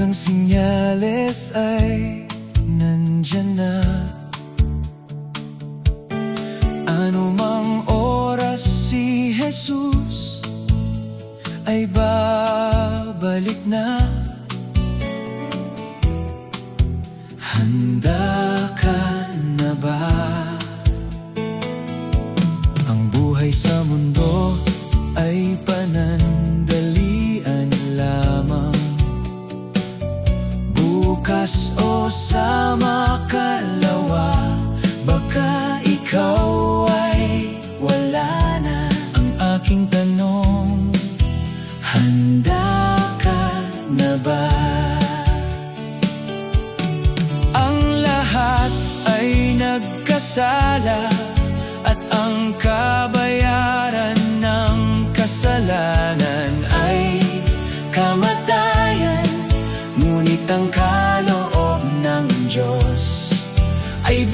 ang sinyales ay nandyan na. Anumang oras si Jesus ay babalik na. Handa ka na ba? Ang buhay sa mundo ay panandalian lamang. Bukas o sa makalawa, baka ikaw ay wala na. Ang aking tanong, handa ka na ba? Ang lahat ay nagkasala, at ang kabayaran ng kasalanan ay kamatayan. Ngunit ang kaloob ng Diyos ay